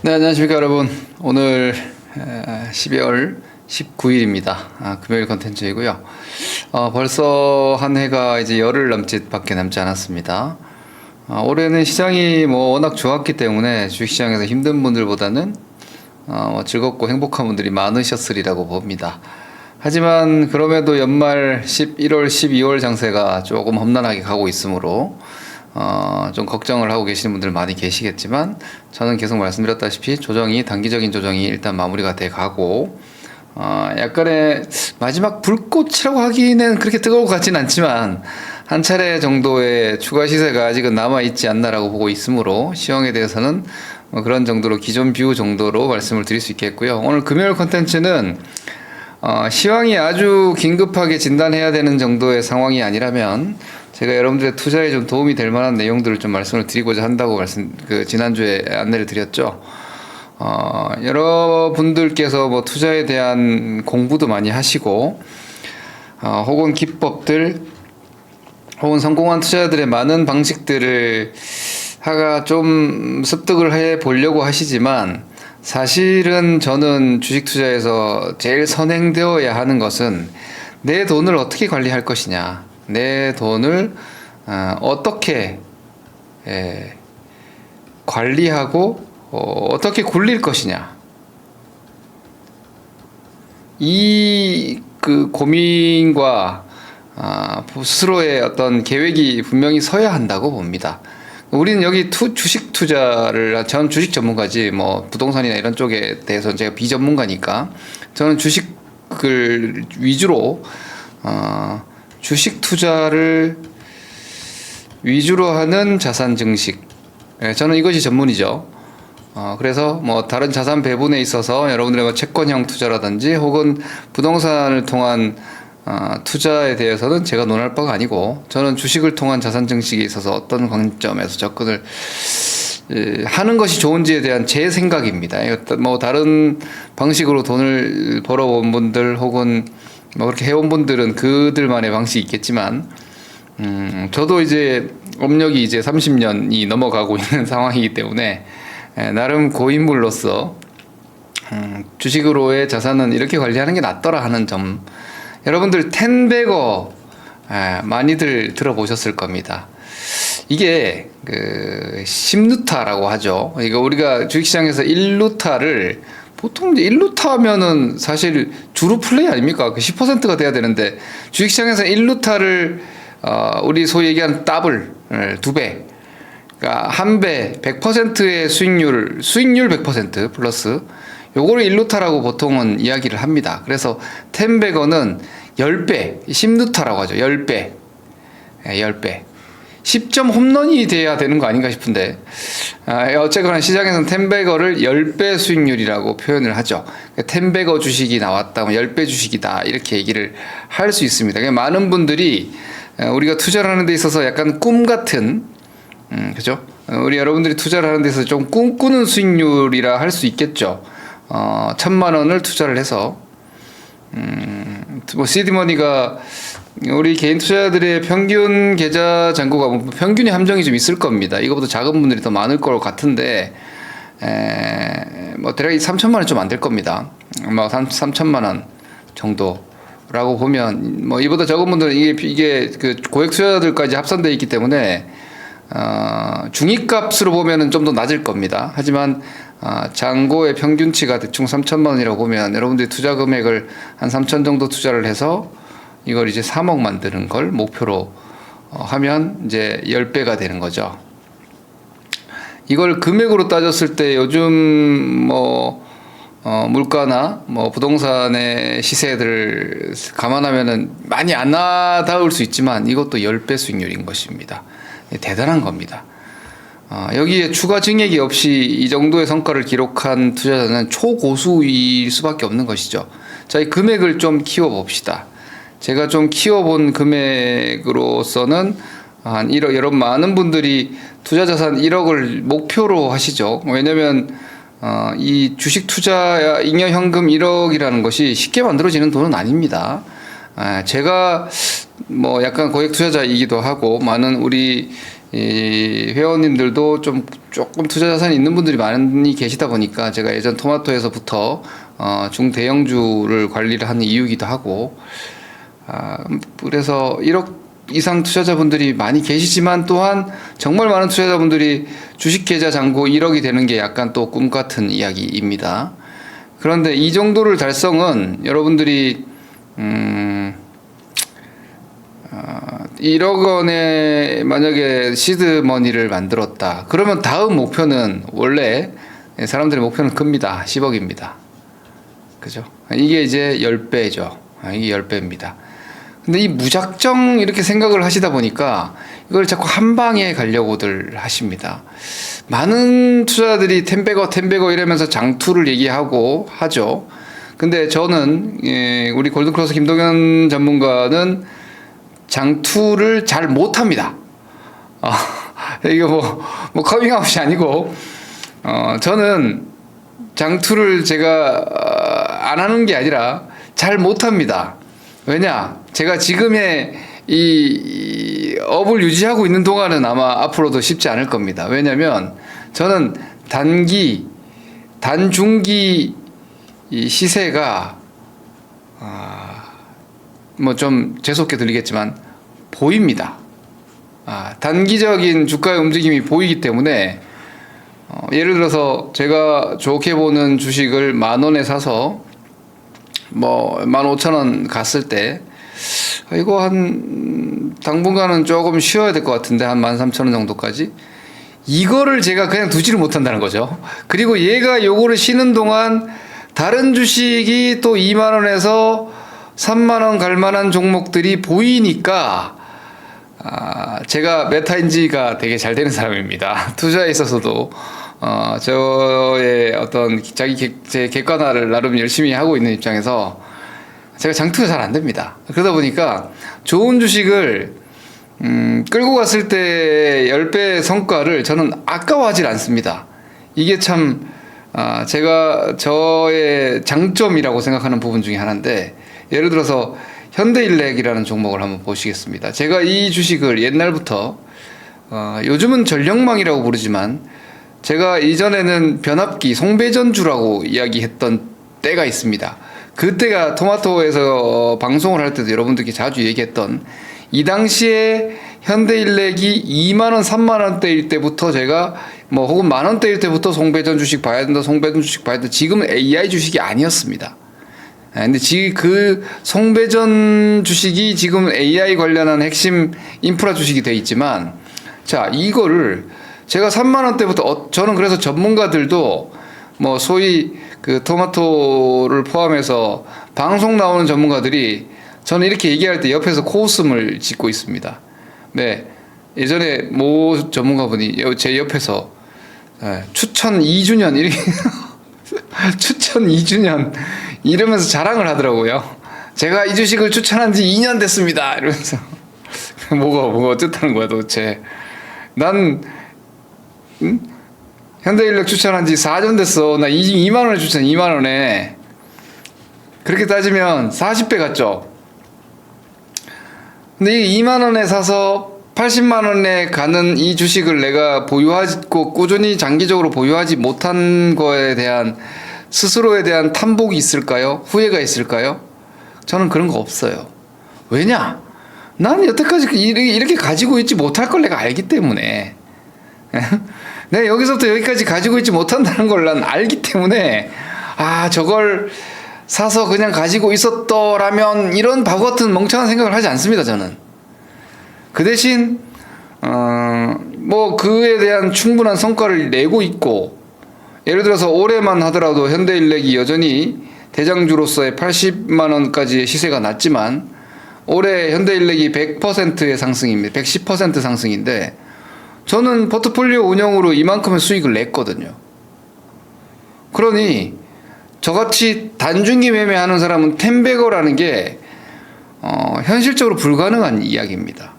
네, 안녕하십니까 여러분. 오늘 12월 19일입니다. 금요일 컨텐츠이고요. 벌써 한 해가 이제 열흘 남짓밖에 남지 않았습니다. 올해는 시장이 워낙 좋았기 때문에 주식시장에서 힘든 분들보다는 즐겁고 행복한 분들이 많으셨으리라고 봅니다. 하지만 그럼에도 연말 11월, 12월 장세가 조금 험난하게 가고 있으므로 좀 걱정을 하고 계시는 분들 많이 계시겠지만, 저는 계속 말씀드렸다시피 단기적인 조정이 일단 마무리가 돼 가고, 약간의 마지막 불꽃이라고 하기는 그렇게 뜨거울 것 같진 않지만, 한 차례 정도의 추가 시세가 아직은 남아있지 않나라고 보고 있으므로, 시황에 대해서는 그런 정도로 기존 뷰 정도로 말씀을 드릴 수 있겠고요. 오늘 금요일 컨텐츠는 시황이 아주 긴급하게 진단해야 되는 정도의 상황이 아니라면 제가 여러분들의 투자에 좀 도움이 될 만한 내용들을 좀 말씀을 드리고자 한다고 지난주에 안내를 드렸죠. 여러분들께서 투자에 대한 공부도 많이 하시고, 혹은 기법들, 혹은 성공한 투자자들의 많은 방식들을 좀 습득을 해 보려고 하시지만, 사실은 저는 주식 투자에서 제일 선행되어야 하는 것은 내 돈을 어떻게 관리할 것이냐, 내 돈을 어떻게 관리하고 어떻게 굴릴 것이냐, 이 고민과 스스로의 어떤 계획이 분명히 서야 한다고 봅니다. 우리는 여기 주식 투자를, 전 주식 전문가지 부동산이나 이런 쪽에 대해서는 제가 비전문가니까, 저는 주식을 위주로 주식 투자를 위주로 하는 자산 증식, 저는 이것이 전문이죠. 그래서 다른 자산 배분에 있어서 여러분들의 채권형 투자라든지 혹은 부동산을 통한 투자에 대해서는 제가 논할 바가 아니고, 저는 주식을 통한 자산 증식에 있어서 어떤 관점에서 접근을 하는 것이 좋은지에 대한 제 생각입니다. 다른 방식으로 돈을 벌어본 분들 혹은 그렇게 해온 분들은 그들만의 방식이 있겠지만, 저도 이제 업력이 이제 30년이 넘어가고 있는 상황이기 때문에 나름 고인물로서 주식으로의 자산은 이렇게 관리하는 게 낫더라 하는 점, 여러분들 텐베거 많이들 들어보셨을 겁니다. 이게 10루타라고 하죠. 이거 우리가 주식시장에서 1루타를 보통 1루타 하면은 사실 주로 플레이 아닙니까? 10%가 돼야 되는데, 주식시장에서 1루타를 우리 소위 얘기하는 더블, 2배, 그러니까 1배, 100%의 수익률 100% 플러스, 요거를 1루타라고 보통은 이야기를 합니다. 그래서 텐베거는 10배, 10루타라고 하죠. 10배. 10배. 10점 홈런이 돼야 되는 거 아닌가 싶은데, 어쨌거나 시장에서는 텐베거를 10배 수익률이라고 표현을 하죠. 텐베거 주식이 나왔다, 10배 주식이다, 이렇게 얘기를 할 수 있습니다. 많은 분들이 우리가 투자를 하는 데 있어서 약간 꿈 같은, 그죠? 우리 여러분들이 투자를 하는 데 있어서 좀 꿈꾸는 수익률이라 할 수 있겠죠. 1,000만 원을 투자를 해서, 시드머니가 우리 개인 투자자들의 평균 계좌 잔고가 평균의 함정이 좀 있을 겁니다. 이거보다 작은 분들이 더 많을 것 같은데, 대략 3,000만 원 좀 안 될 겁니다. 3,000만 원 정도라고 보면, 이보다 적은 분들은 이게 고액 투자자들까지 합산되어 있기 때문에, 중위값으로 보면은 좀 더 낮을 겁니다. 하지만 잔고의 평균치가 대충 3,000만 원이라고 보면, 여러분들이 투자 금액을 한 3,000 정도 투자를 해서 이걸 이제 3억 만드는 걸 목표로 하면 이제 10배가 되는 거죠. 이걸 금액으로 따졌을 때 요즘 물가나 부동산의 시세들을 감안하면은 많이 안 와닿을 수 있지만, 이것도 10배 수익률인 것입니다. 대단한 겁니다. 여기에 추가 증액이 없이 이 정도의 성과를 기록한 투자자는 초고수일 수밖에 없는 것이죠. 자, 이 금액을 좀 키워봅시다. 제가 좀 키워본 금액으로서는 한 1억, 여러분 많은 분들이 투자자산 1억을 목표로 하시죠. 왜냐면 이 주식 투자 잉여 현금 1억이라는 것이 쉽게 만들어지는 돈은 아닙니다. 제가 약간 고액 투자자이기도 하고, 많은 우리 이 회원님들도 조금 투자 자산이 있는 분들이 많이 계시다 보니까 제가 예전 토마토에서부터 중대형주를 관리를 하는 이유이기도 하고, 그래서 1억 이상 투자자분들이 많이 계시지만 또한 정말 많은 투자자분들이 주식 계좌 잔고 1억이 되는 게 약간 또 꿈 같은 이야기입니다. 그런데 이 정도를 달성은 여러분들이 1억 원에 만약에 시드머니를 만들었다. 그러면 다음 목표는 원래 사람들의 목표는 큽니다. 10억입니다. 그죠? 이게 이제 10배죠. 이게 10배입니다. 근데 이 무작정 이렇게 생각을 하시다 보니까 이걸 자꾸 한 방에 가려고들 하십니다. 많은 투자자들이 텐베거 이러면서 장투를 얘기하고 하죠. 근데 저는 우리 골든크로스 김동현 전문가는 장투를 잘 못합니다. 이거 뭐 커밍아웃이 아니고 저는 장투를 제가 안 하는 게 아니라 잘 못합니다. 왜냐? 제가 지금의 이 업을 유지하고 있는 동안은 아마 앞으로도 쉽지 않을 겁니다. 왜냐면 저는 단중기 이 시세가 뭐 좀 재수없게 들리겠지만 보입니다. 단기적인 주가의 움직임이 보이기 때문에 예를 들어서 제가 좋게 보는 주식을 10,000원에 사서 뭐 15,000원 갔을 때 이거 한 당분간은 조금 쉬어야 될 것 같은데 한 13,000원 정도까지 이거를 제가 그냥 두지를 못한다는 거죠. 그리고 얘가 요거를 쉬는 동안 다른 주식이 또 2만원에서 3만원 갈 만한 종목들이 보이니까 제가 메타인지가 되게 잘 되는 사람입니다. 투자에 있어서도 저의 어떤 제 객관화를 나름 열심히 하고 있는 입장에서 제가 장투가 잘 안 됩니다. 그러다 보니까 좋은 주식을 끌고 갔을 때 10배 성과를 저는 아까워하지 않습니다. 이게 참 제가 저의 장점이라고 생각하는 부분 중에 하나인데, 예를 들어서 현대일렉이라는 종목을 한번 보시겠습니다. 제가 이 주식을 옛날부터 요즘은 전력망이라고 부르지만 제가 이전에는 변압기 송배전주라고 이야기했던 때가 있습니다. 그때가 토마토에서 방송을 할 때도 여러분들께 자주 얘기했던, 이 당시에 현대일렉이 2만원 3만원대일 때부터 제가 뭐 혹은 만원대일 때부터 송배전 주식 봐야 된다, 송배전 주식 봐야 된다. 지금은 AI 주식이 아니었습니다. 근데 지금 그 송배전 주식이 지금 AI 관련한 핵심 인프라 주식이 돼 있지만, 자, 이거를 제가 3만원대부터 저는 그래서 전문가들도 뭐 소위 그 토마토를 포함해서 방송 나오는 전문가들이 저는 이렇게 얘기할 때 옆에서 코웃음을 짓고 있습니다. 네, 예전에 모 전문가분이 제 옆에서 추천 2주년 이렇게 추천 2주년 이러면서 자랑을 하더라고요. 제가 이 주식을 추천한 지 2년 됐습니다. 이러면서 뭐가 어쨌다는 거야 도대체. 난 현대인력 추천한 지 4년 됐어. 나 2만원에 추천, 2만원에. 그렇게 따지면 40배 같죠? 근데 이 2만원에 사서 80만원에 가는 이 주식을 내가 보유하고 꾸준히 장기적으로 보유하지 못한 거에 대한 스스로에 대한 탐복이 있을까요? 후회가 있을까요? 저는 그런 거 없어요. 왜냐? 나는 여태까지 이렇게 가지고 있지 못할 걸 내가 알기 때문에. 내가 여기서부터 여기까지 가지고 있지 못한다는 걸 난 알기 때문에, 저걸 사서 그냥 가지고 있었더라면, 이런 바보 같은 멍청한 생각을 하지 않습니다, 저는. 그 대신, 뭐, 그에 대한 충분한 성과를 내고 있고, 예를 들어서 올해만 하더라도 현대인력이 여전히 대장주로서의 80만원까지의 시세가 났지만, 올해 현대인력이 100%의 상승입니다. 110% 상승인데, 저는 포트폴리오 운영으로 이만큼의 수익을 냈거든요. 그러니 저같이 단중기 매매하는 사람은 텐베거라는 게 현실적으로 불가능한 이야기입니다.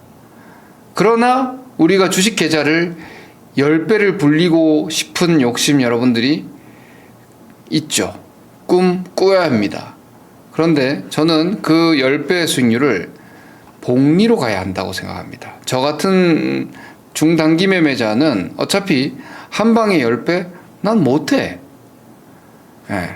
그러나 우리가 주식 계좌를 10배를 불리고 싶은 욕심 여러분들이 있죠. 꿈 꾸어야 합니다. 그런데 저는 그 10배의 수익률을 복리로 가야 한다고 생각합니다. 저 같은 중단기 매매자는 어차피 한 방에 10배? 난 못해. 예.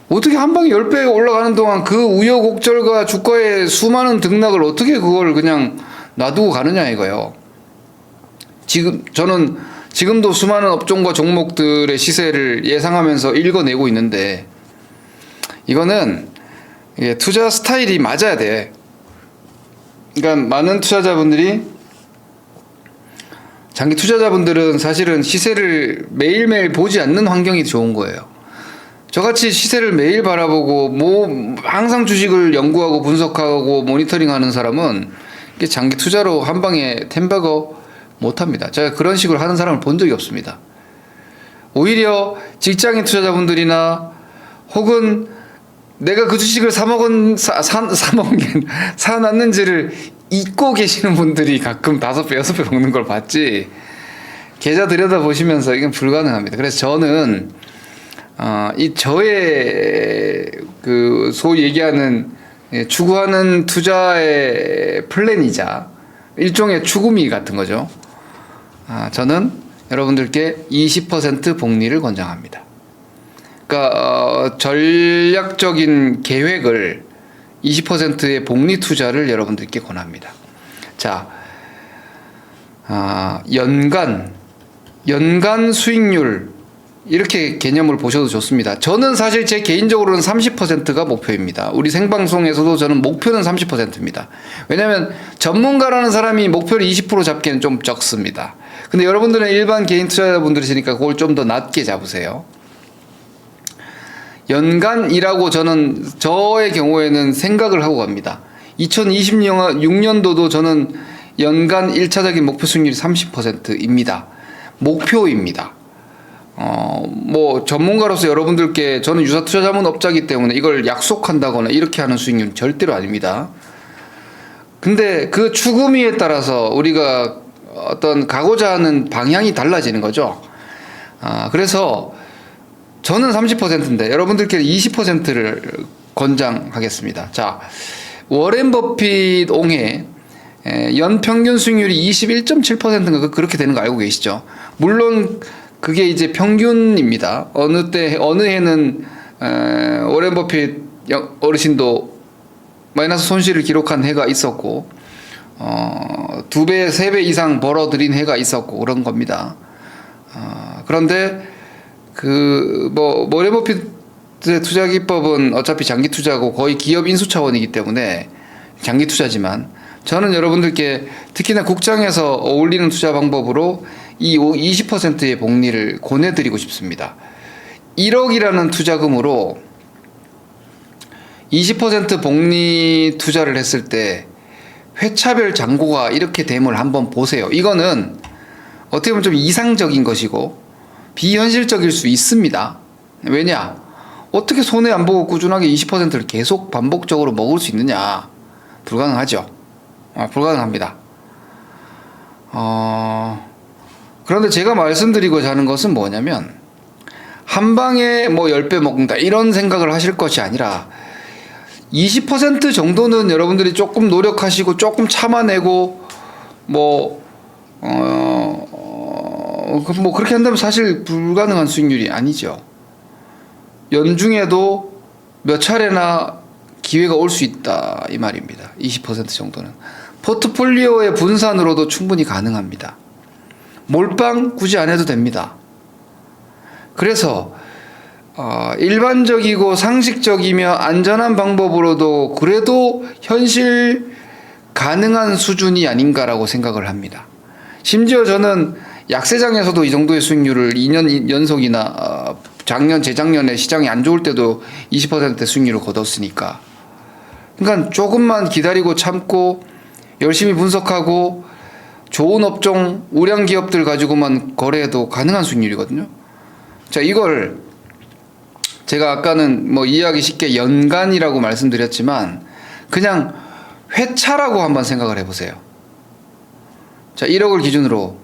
어떻게 한 방에 10배 올라가는 동안 그 우여곡절과 주가의 수많은 등락을 어떻게 그걸 그냥 놔두고 가느냐 이거예요. 저는 지금도 수많은 업종과 종목들의 시세를 예상하면서 읽어내고 있는데, 이거는 투자 스타일이 맞아야 돼. 그러니까 많은 투자자분들이, 장기 투자자분들은 사실은 시세를 매일매일 보지 않는 환경이 좋은 거예요. 저같이 시세를 매일 바라보고 항상 주식을 연구하고 분석하고 모니터링하는 사람은 장기 투자로 한 방에 텐버거 못합니다. 제가 그런 식으로 하는 사람을 본 적이 없습니다. 오히려 직장인 투자자분들이나 혹은 내가 그 주식을 사놨는지를 잊고 계시는 분들이 가끔 5배, 6배 먹는 걸 봤지, 계좌 들여다보시면서 이건 불가능합니다. 그래서 저는 저의 그 소위 얘기하는 추구하는 투자의 플랜이자 일종의 추구미 같은 거죠. 저는 여러분들께 20% 복리를 권장합니다. 그러니까 전략적인 계획을 20%의 복리 투자를 여러분들께 권합니다. 자, 연간 수익률, 이렇게 개념을 보셔도 좋습니다. 저는 사실 제 개인적으로는 30%가 목표입니다. 우리 생방송에서도 저는 목표는 30%입니다. 왜냐하면 전문가라는 사람이 목표를 20% 잡기는 좀 적습니다. 근데 여러분들은 일반 개인 투자자분들이시니까 그걸 좀 더 낮게 잡으세요. 연간이라고 저의 경우에는 생각을 하고 갑니다. 2026년도도 저는 연간 1차적인 목표 수익률이 30%입니다. 목표입니다. 전문가로서 여러분들께 저는 유사 투자 자문업자이기 때문에 이걸 약속한다거나 이렇게 하는 수익률은 절대로 아닙니다. 근데 그 추구미에 따라서 우리가 어떤 가고자 하는 방향이 달라지는 거죠. 그래서 저는 30%인데 여러분들께 20%를 권장하겠습니다. 자, 워렌 버핏 옹해 연평균 수익률이 21.7%인가 그렇게 되는 거 알고 계시죠? 물론 그게 이제 평균입니다. 어느 해는 워렌 버핏 어르신도 마이너스 손실을 기록한 해가 있었고, 2배, 3배 이상 벌어들인 해가 있었고 그런 겁니다. 그런데 워렌 버핏의 투자 기법은 어차피 장기 투자고 거의 기업 인수 차원이기 때문에 장기 투자지만, 저는 여러분들께 특히나 국장에서 어울리는 투자 방법으로 이 20%의 복리를 권해드리고 싶습니다. 1억이라는 투자금으로 20% 복리 투자를 했을 때 회차별 잔고가 이렇게 됨을 한번 보세요. 이거는 어떻게 보면 좀 이상적인 것이고 비현실적일 수 있습니다. 왜냐? 어떻게 손해 안 보고 꾸준하게 20%를 계속 반복적으로 먹을 수 있느냐? 불가능하죠. 불가능합니다. 그런데 제가 말씀드리고자 하는 것은 뭐냐면, 한 방에 10배 먹는다 이런 생각을 하실 것이 아니라 20% 정도는 여러분들이 조금 노력하시고 조금 참아내고 그렇게 한다면 사실 불가능한 수익률이 아니죠. 연중에도 몇 차례나 기회가 올 수 있다 이 말입니다. 20% 정도는 포트폴리오의 분산으로도 충분히 가능합니다. 몰빵 굳이 안 해도 됩니다. 그래서 일반적이고 상식적이며 안전한 방법으로도 그래도 현실 가능한 수준이 아닌가라고 생각을 합니다. 심지어 저는 약세장에서도 이 정도의 수익률을 2년 연속이나 재작년에 시장이 안 좋을 때도 20% 수익률을 거뒀으니까, 그러니까 조금만 기다리고 참고 열심히 분석하고 좋은 업종, 우량 기업들 가지고만 거래해도 가능한 수익률이거든요. 자, 이걸 제가 아까는 이해하기 쉽게 연간이라고 말씀드렸지만 그냥 회차라고 한번 생각을 해보세요. 자, 1억을 기준으로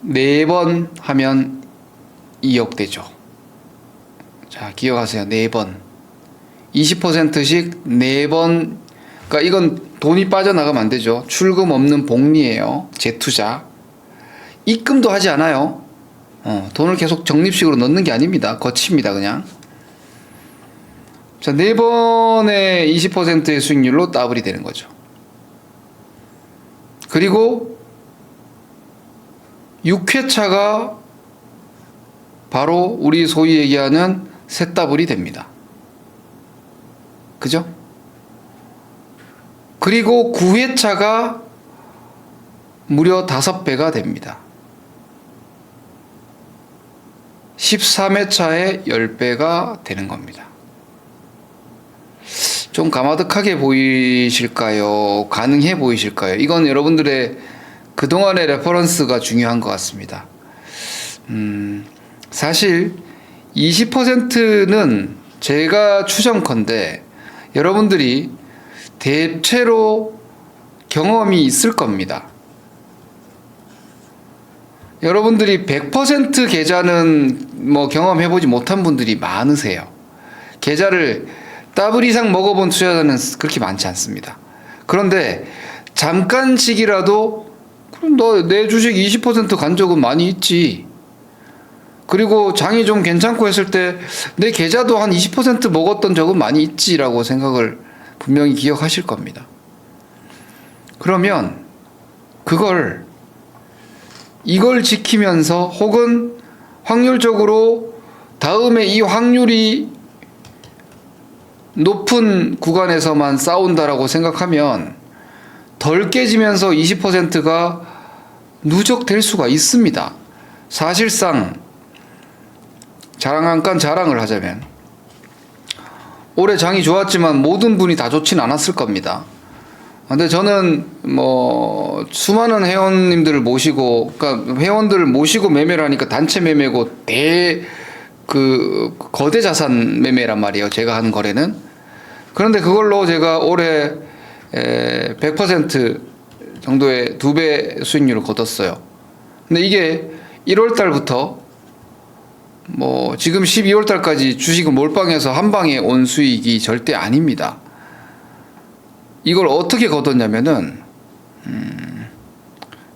4번 하면 2억 되죠. 자, 기억하세요. 4번. 20%씩 4번. 그러니까 이건 돈이 빠져나가면 안 되죠. 출금 없는 복리예요. 재투자. 입금도 하지 않아요. 돈을 계속 적립식으로 넣는 게 아닙니다. 거칩니다, 그냥. 자, 4번의 20%의 수익률로 더블이 되는 거죠. 그리고 6회차가 바로 우리 소위 얘기하는 새 더블이 됩니다. 그죠? 그리고 9회차가 무려 5배가 됩니다. 13회차에 10배가 되는 겁니다. 좀 가마득하게 보이실까요? 가능해 보이실까요? 이건 여러분들의 그동안의 레퍼런스가 중요한 것 같습니다. 사실 20%는 제가 추정컨대 여러분들이 대체로 경험이 있을 겁니다. 여러분들이 100% 계좌는 뭐 경험해보지 못한 분들이 많으세요. 계좌를 더블 이상 먹어본 투자자는 그렇게 많지 않습니다. 그런데 잠깐씩이라도 그럼 너 내 주식 20% 간 적은 많이 있지. 그리고 장이 좀 괜찮고 했을 때 내 계좌도 한 20% 먹었던 적은 많이 있지라고 생각을 분명히 기억하실 겁니다. 그러면 이걸 지키면서 혹은 확률적으로 다음에 이 확률이 높은 구간에서만 싸운다라고 생각하면 덜 깨지면서 20%가 누적될 수가 있습니다. 사실상 잠깐 자랑을 하자면 올해 장이 좋았지만 모든 분이 다 좋진 않았을 겁니다. 근데 저는 뭐 수많은 회원님들을 모시고, 그러니까 회원들을 모시고 매매를 하니까 단체 매매고 거대 자산 매매란 말이에요. 제가 하는 거래는. 그런데 그걸로 제가 올해 100% 정도의 2배 수익률을 거뒀어요. 근데 이게 1월 달부터 뭐 지금 12월 달까지 주식을 몰빵해서 한 방에 온 수익이 절대 아닙니다. 이걸 어떻게 거뒀냐면은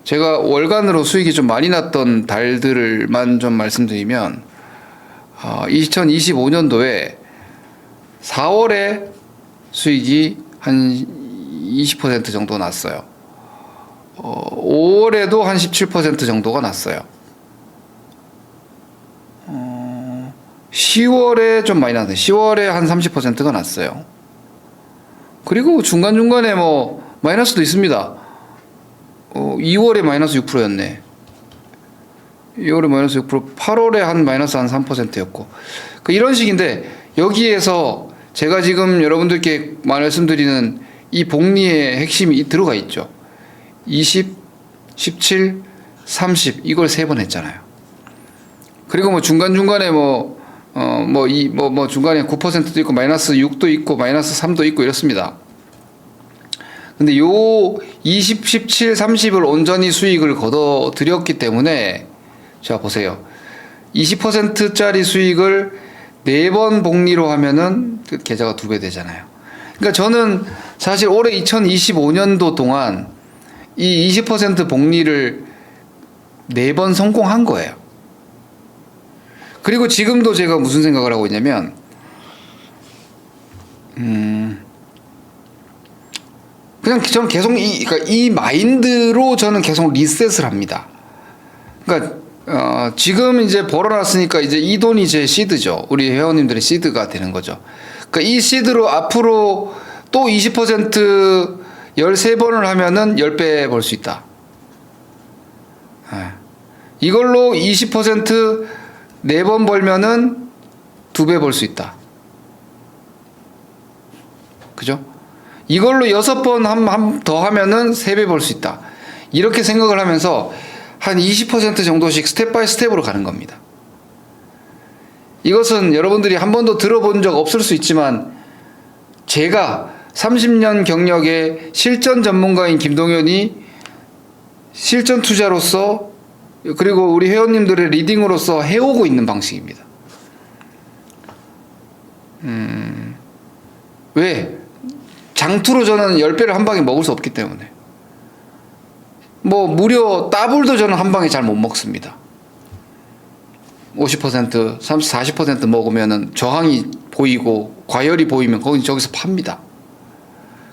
제가 월간으로 수익이 좀 많이 났던 달들만 좀 말씀드리면 2025년도에 4월에 수익이 한 20% 정도 났어요. 5월에도 한 17% 정도가 났어요. 10월에 좀 많이 났어요. 10월에 한 30%가 났어요. 그리고 중간중간에 뭐 마이너스도 있습니다. 2월에 마이너스 6%였네. 2월에 마이너스 6%, 8월에 한 마이너스 한 3%였고. 이런 식인데 여기에서 제가 지금 여러분들께 말씀드리는 이 복리의 핵심이 들어가 있죠. 20, 17, 30 이걸 3번 했잖아요. 그리고 뭐 중간중간에 중간에 9%도 있고 마이너스 6도 있고 마이너스 3도 있고 이렇습니다. 근데 요 20, 17, 30을 온전히 수익을 거둬 드렸기 때문에 자 보세요. 20%짜리 수익을 4번 복리로 하면은 계좌가 2배 되잖아요. 그러니까 저는 사실 올해 2025년도 동안 이 20% 복리를 4번 성공한 거예요. 그리고 지금도 제가 무슨 생각을 하고 있냐면 그냥 저는 계속 이 마인드로 저는 계속 리셋을 합니다. 그러니까 지금 이제 벌어놨으니까 이제 이 돈이 제 시드죠. 우리 회원님들의 시드가 되는 거죠. 그러니까 이 시드로 앞으로 또 20% 13번을 하면은 10배 벌 수 있다. 이걸로 20% 4번 벌면은 2배 벌 수 있다. 그죠? 이걸로 6번 더 하면은 3배 벌 수 있다. 이렇게 생각을 하면서 한 20% 정도씩 스텝 바이 스텝으로 가는 겁니다. 이것은 여러분들이 한 번도 들어본 적 없을 수 있지만 제가 30년 경력의 실전 전문가인 김동현이 실전 투자로서 그리고 우리 회원님들의 리딩으로서 해오고 있는 방식입니다. 왜? 장투로 저는 10배를 한 방에 먹을 수 없기 때문에. 뭐 무려 더블도 저는 한 방에 잘 못 먹습니다. 50%, 30, 40% 먹으면은 저항이 보이고 과열이 보이면 저기서 팝니다.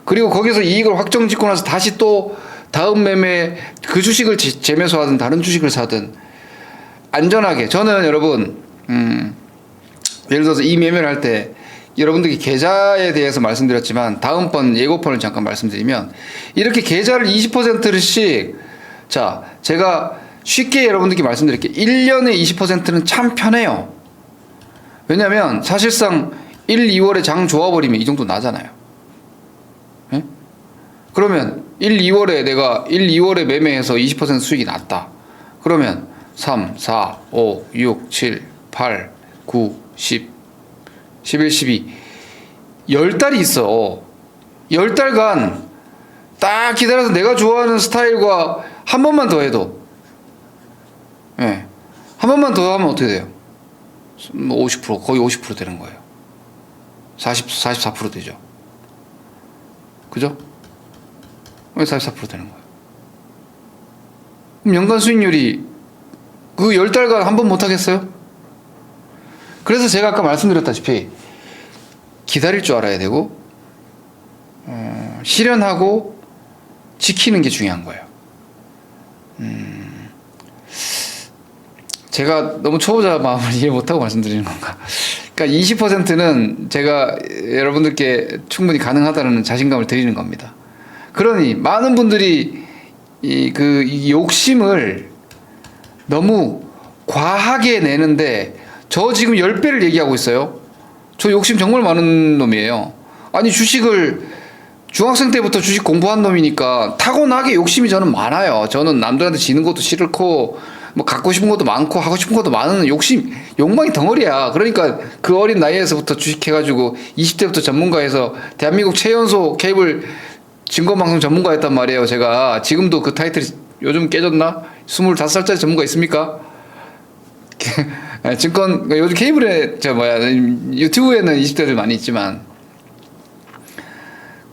그리고 거기서 이익을 확정 짓고 나서 다시 또 다음 매매 그 주식을 재매수하든 다른 주식을 사든 안전하게. 저는 여러분 예를 들어서 이 매매를 할 때 여러분들께 계좌에 대해서 말씀드렸지만 다음번 예고편을 잠깐 말씀드리면 이렇게 계좌를 20%씩 자 제가 쉽게 여러분들께 말씀드릴게요. 1년에 20%는 참 편해요. 왜냐하면 사실상 1, 2월에 장 좋아버리면 이 정도 나잖아요. 네? 그러면 1, 2월에 내가 1, 2월에 매매해서 20% 수익이 났다. 그러면 3, 4, 5, 6, 7, 8, 9, 10 11, 12 10달이 있어. 10달간 딱 기다려서 내가 좋아하는 스타일과 한 번만 더 해도 한 번만 더 하면 어떻게 돼요? 50% 거의 50% 되는 거예요. 44% 되죠. 그죠? 왜 44% 되는 거예요? 그럼 연간 수익률이 그 10달간 한 번 못 하겠어요? 그래서 제가 아까 말씀드렸다시피 기다릴 줄 알아야 되고 실현하고 지키는 게 중요한 거예요. 제가 너무 초보자 마음을 이해 못하고 말씀드리는 건가? 그러니까 20%는 제가 여러분들께 충분히 가능하다는 자신감을 드리는 겁니다. 그러니 많은 분들이 이 욕심을 너무 과하게 내는데 저 지금 10배를 얘기하고 있어요. 저 욕심 정말 많은 놈이에요. 아니 주식을 중학생 때부터 주식 공부한 놈이니까 타고나게 욕심이 저는 많아요. 저는 남들한테 지는 것도 싫고 뭐 갖고 싶은 것도 많고 하고 싶은 것도 많은 욕망이 덩어리야. 그러니까 그 어린 나이에서부터 주식해가지고 20대부터 전문가에서 대한민국 최연소 케이블 증권방송 전문가였단 말이에요. 제가 지금도 그 타이틀이 요즘 깨졌나? 25살짜리 전문가 있습니까? 증권 요즘 케이블에 유튜브에는 20대들 많이 있지만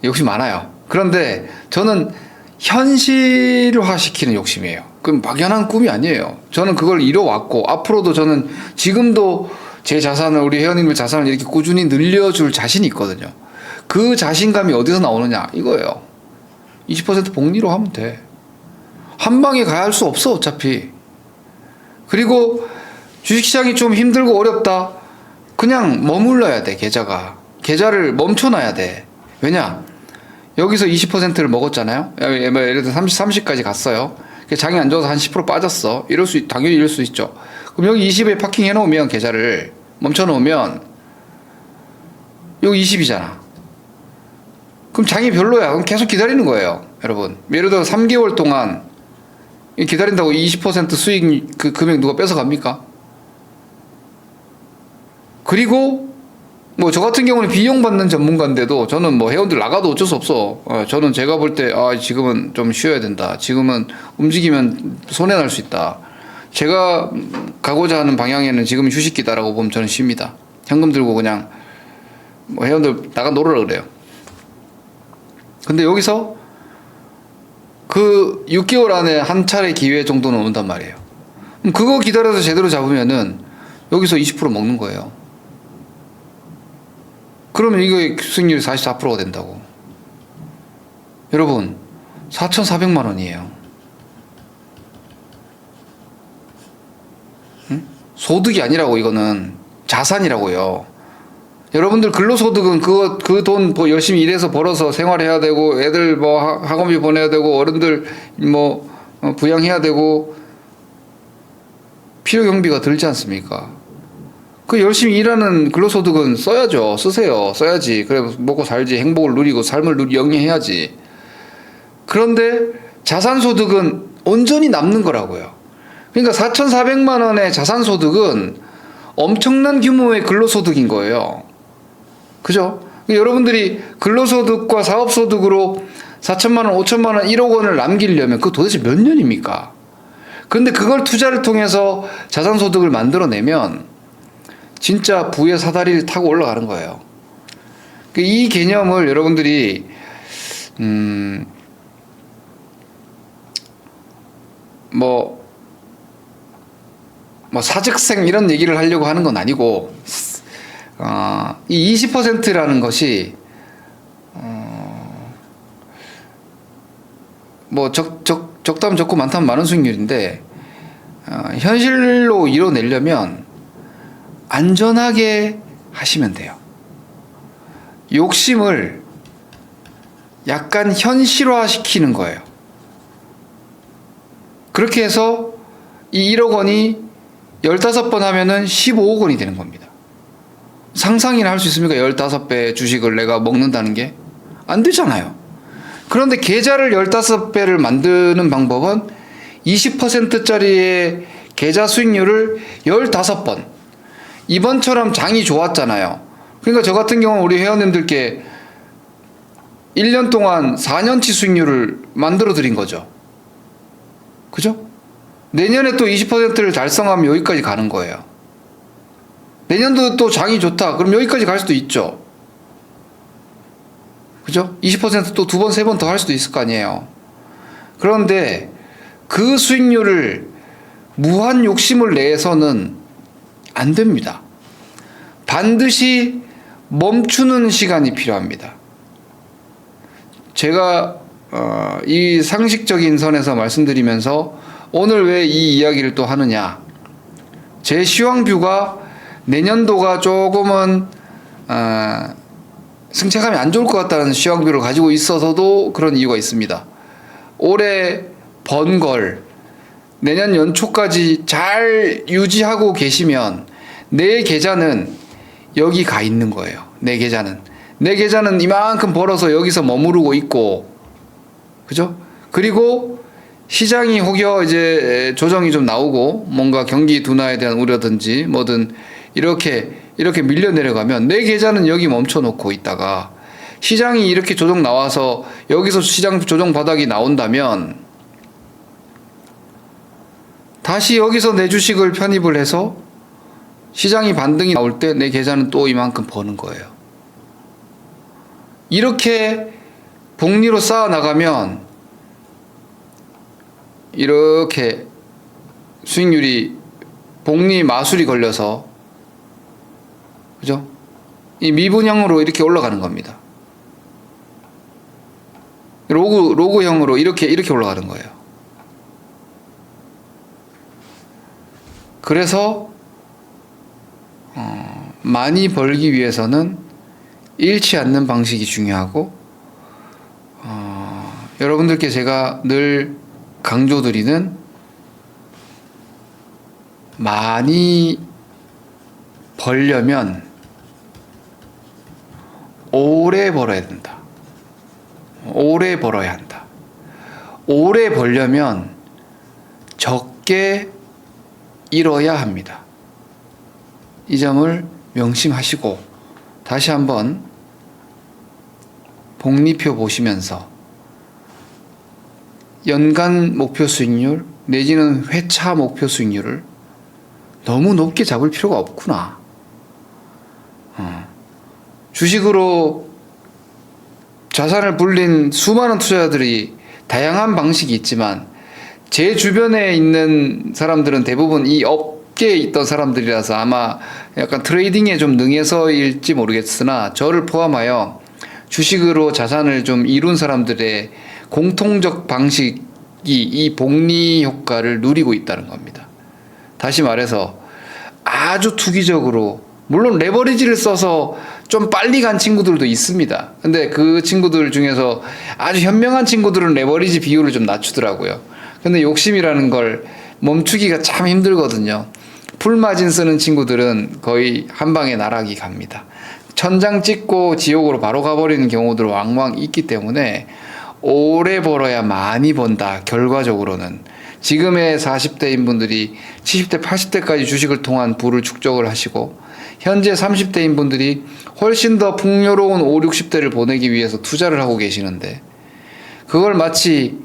욕심 많아요. 그런데 저는 현실화시키는 욕심이에요. 그럼 막연한 꿈이 아니에요. 저는 그걸 이뤄왔고 앞으로도 저는 지금도 제 자산을 우리 회원님들 자산을 이렇게 꾸준히 늘려줄 자신이 있거든요. 그 자신감이 어디서 나오느냐 이거예요. 20% 복리로 하면 돼. 한 방에 가야 할 수 없어 어차피. 그리고 주식시장이 좀 힘들고 어렵다. 그냥 머물러야 돼. 계좌를 멈춰놔야 돼. 왜냐? 여기서 20%를 먹었잖아요. 예를 들어 30까지 갔어요. 장이 안 좋아서 한 10% 빠졌어. 당연히 이럴 수 있죠. 그럼 여기 20에 파킹 해놓으면 계좌를 멈춰놓으면 여기 20이잖아. 그럼 장이 별로야. 그럼 계속 기다리는 거예요. 여러분. 예를 들어 3개월 동안 기다린다고 20% 수익 그 금액 누가 뺏어갑니까? 그리고 뭐 저 같은 경우는 비용 받는 전문가인데도 저는 뭐 회원들 나가도 어쩔 수 없어. 저는 제가 볼 때 지금은 좀 쉬어야 된다. 지금은 움직이면 손해 날 수 있다. 제가 가고자 하는 방향에는 지금 휴식기다라고 보면 저는 쉽니다. 현금 들고 그냥 뭐 회원들 나가 놀으라 그래요. 근데 여기서 그 6개월 안에 한 차례 기회 정도는 온단 말이에요. 그럼 그거 기다려서 제대로 잡으면은 여기서 20% 먹는 거예요. 그러면 이거 수익률이 44%가 된다고. 여러분 4,400만 원이에요. 응? 소득이 아니라고. 이거는 자산이라고요. 여러분들 근로소득은 그 돈 열심히 일해서 벌어서 생활해야 되고 애들 뭐 학원비 보내야 되고 어른들 뭐 부양해야 되고 필요 경비가 들지 않습니까? 그 열심히 일하는 근로소득은 써야죠. 쓰세요. 써야지. 그래 먹고 살지. 행복을 누리고 삶을 영위해야지. 그런데 자산소득은 온전히 남는 거라고요. 그러니까 4,400만 원의 자산소득은 엄청난 규모의 근로소득인 거예요. 그죠? 여러분들이 근로소득과 사업소득으로 4천만 원, 5천만 원, 1억 원을 남기려면 그 도대체 몇 년입니까? 그런데 그걸 투자를 통해서 자산소득을 만들어내면 진짜 부의 사다리를 타고 올라가는 거예요. 이 개념을 여러분들이 뭐 사직생 이런 얘기를 하려고 하는 건 아니고, 이 20%라는 것이 뭐 적다면 적고 많다면 많은 수익률인데, 현실로 이뤄내려면 안전하게 하시면 돼요. 욕심을 약간 현실화 시키는 거예요. 그렇게 해서 이 1억 원이 15번 하면은 15억 원이 되는 겁니다. 상상이나 할 수 있습니까? 15배 주식을 내가 먹는다는 게? 안 되잖아요. 그런데 계좌를 15배를 만드는 방법은 20%짜리의 계좌 수익률을 15번. 이번처럼 장이 좋았잖아요. 그러니까 저 같은 경우는 우리 회원님들께 1년 동안 4년치 수익률을 만들어 드린 거죠. 그죠? 내년에 또 20%를 달성하면 여기까지 가는 거예요. 내년도 또 장이 좋다. 그럼 여기까지 갈 수도 있죠. 그죠? 20%또 2번, 3번 더 할 수도 있을 거 아니에요. 그런데 그 수익률을 무한 욕심을 내서는 안 됩니다. 반드시 멈추는 시간이 필요합니다. 제가 이 상식적인 선에서 말씀드리면서 오늘 왜 이 이야기를 또 하느냐. 제 시황뷰가 내년도가 조금은 승차감이 안 좋을 것 같다는 시황뷰를 가지고 있어서도 그런 이유가 있습니다. 올해 번 걸 내년 연초까지 잘 유지하고 계시면 내 계좌는 여기 가 있는 거예요. 내 계좌는 이만큼 벌어서 여기서 머무르고 있고, 그죠? 그리고 시장이 혹여 이제 조정이 좀 나오고 뭔가 경기 둔화에 대한 우려든지 뭐든 이렇게 밀려 내려가면 내 계좌는 여기 멈춰 놓고 있다가 시장이 이렇게 조정 나와서 여기서 시장 조정 바닥이 나온다면 다시 여기서 내 주식을 편입을 해서 시장이 반등이 나올 때 내 계좌는 또 이만큼 버는 거예요. 이렇게 복리로 쌓아 나가면 이렇게 수익률이 복리 마술이 걸려서, 그죠? 이 미분형으로 이렇게 올라가는 겁니다. 로그형으로 이렇게 올라가는 거예요. 그래서 많이 벌기 위해서는 잃지 않는 방식이 중요하고, 여러분들께 제가 늘 강조드리는 많이 벌려면 오래 벌어야 된다. 오래 벌어야 한다. 오래 벌려면 적게 잃어야 합니다. 이 점을 명심하시고 다시 한번 복리표 보시면서 연간 목표 수익률 내지는 회차 목표 수익률을 너무 높게 잡을 필요가 없구나. 주식으로 자산을 불린 수많은 투자자들이 다양한 방식이 있지만 제 주변에 있는 사람들은 대부분 이 업계에 있던 사람들이라서 아마 약간 트레이딩에 좀 능해서일지 모르겠으나 저를 포함하여 주식으로 자산을 좀 이룬 사람들의 공통적 방식이 이 복리 효과를 누리고 있다는 겁니다. 다시 말해서 아주 투기적으로, 물론 레버리지를 써서 좀 빨리 간 친구들도 있습니다. 근데 그 친구들 중에서 아주 현명한 친구들은 레버리지 비율을 좀 낮추더라고요. 근데 욕심이라는 걸 멈추기가 참 힘들거든요. 풀마진 쓰는 친구들은 거의 한 방에 나락이 갑니다. 천장 찍고 지옥으로 바로 가버리는 경우들 왕왕 있기 때문에 오래 벌어야 많이 번다. 결과적으로는 지금의 40대인 분들이 70대, 80대까지 주식을 통한 부를 축적을 하시고 현재 30대인 분들이 훨씬 더 풍요로운 5, 60대를 보내기 위해서 투자를 하고 계시는데 그걸 마치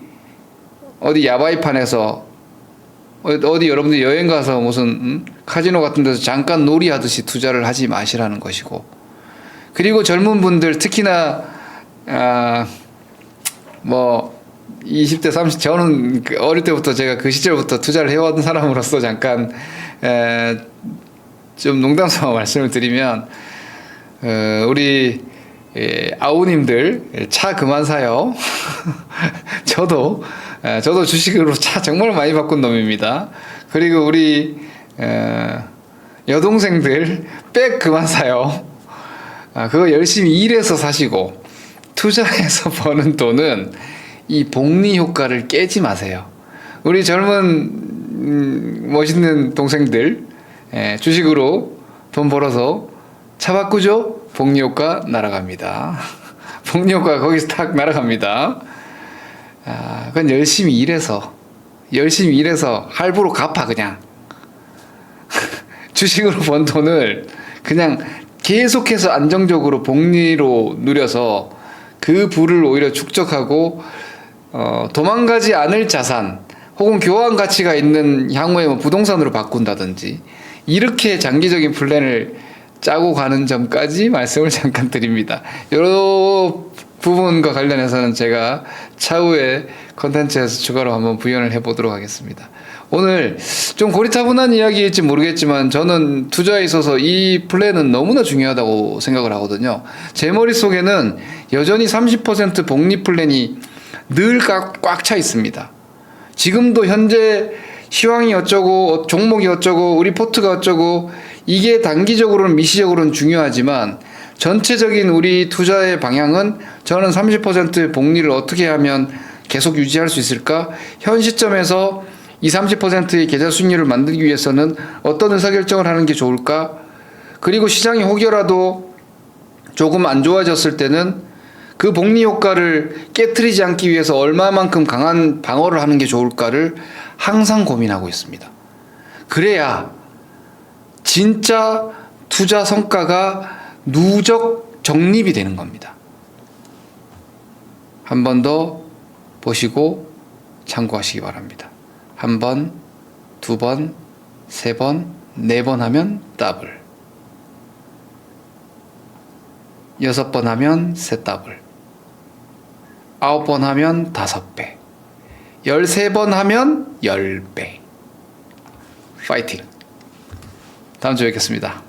어디 야바이판에서 어디 여러분들이 여행 가서 무슨 카지노 같은 데서 잠깐 놀이하듯이 투자를 하지 마시라는 것이고, 그리고 젊은 분들 특히나 뭐 20대 30 저는 어릴 때부터 제가 그 시절부터 투자를 해왔던 사람으로서 잠깐 좀 농담삼아 말씀을 드리면 우리 아우님들 차 그만 사요. 저도 주식으로 차 정말 많이 바꾼 놈입니다. 그리고 우리 여동생들 백 그만 사요. 그거 열심히 일해서 사시고 투자해서 버는 돈은 이 복리 효과를 깨지 마세요. 우리 젊은 멋있는 동생들 주식으로 돈 벌어서 차 바꾸죠? 복리 효과 날아갑니다. 복리 효과 거기서 탁 날아갑니다. 그건 열심히 일해서 할부로 갚아 그냥. 주식으로 번 돈을 그냥 계속해서 안정적으로 복리로 누려서 그 부를 오히려 축적하고 도망가지 않을 자산 혹은 교환 가치가 있는 향후에 뭐 부동산으로 바꾼다든지 이렇게 장기적인 플랜을 짜고 가는 점까지 말씀을 잠깐 드립니다. 여러 부분과 관련해서는 제가 차후에 컨텐츠에서 추가로 한번 부연을 해보도록 하겠습니다. 오늘 좀 고리타분한 이야기일지 모르겠지만 저는 투자에 있어서 이 플랜은 너무나 중요하다고 생각을 하거든요. 제 머릿속에는 여전히 30% 복리 플랜이 늘 꽉 차 있습니다. 지금도 현재 시황이 어쩌고 종목이 어쩌고 우리 포트가 어쩌고 이게 단기적으로는 미시적으로는 중요하지만 전체적인 우리 투자의 방향은 저는 30%의 복리를 어떻게 하면 계속 유지할 수 있을까? 현 시점에서 이 30%의 계좌 수익률을 만들기 위해서는 어떤 의사결정을 하는 게 좋을까? 그리고 시장이 혹여라도 조금 안 좋아졌을 때는 그 복리 효과를 깨트리지 않기 위해서 얼마만큼 강한 방어를 하는 게 좋을까를 항상 고민하고 있습니다. 그래야 진짜 투자 성과가 누적 적립이 되는 겁니다. 한 번 더 보시고 참고하시기 바랍니다. 한 번, 두 번, 세 번, 네 번 하면 더블. 6번 하면 세 더블. 9번 하면 5배. 13번 하면 10배. 파이팅! 다음 주에 뵙겠습니다.